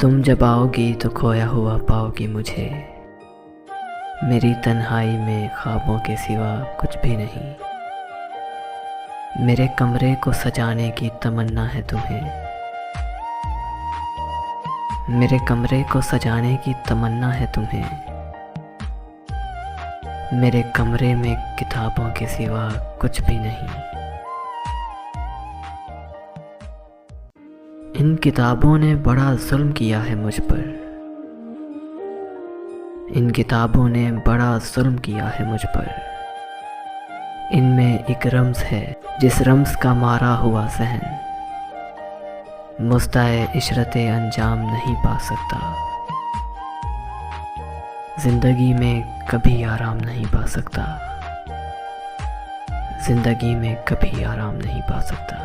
तुम जब आओगी तो खोया हुआ पाओगी मुझे। मेरी तन्हाई में ख्वाबों के सिवा कुछ भी नहीं। मेरे कमरे को सजाने की तमन्ना है तुम्हें। मेरे कमरे को सजाने की तमन्ना है तुम्हें। मेरे कमरे में किताबों के सिवा कुछ भी नहीं। इन किताबों ने बड़ा जुल्म किया है मुझ पर। इन किताबों ने बड़ा जुल्म किया है मुझ पर। इनमें एक रम्ज़ है जिस रम्ज़ का मारा हुआ सहन मुस्ताए इशरते अंजाम नहीं पा सकता। ज़िंदगी में कभी आराम नहीं पा सकता। ज़िंदगी में कभी आराम नहीं पा सकता।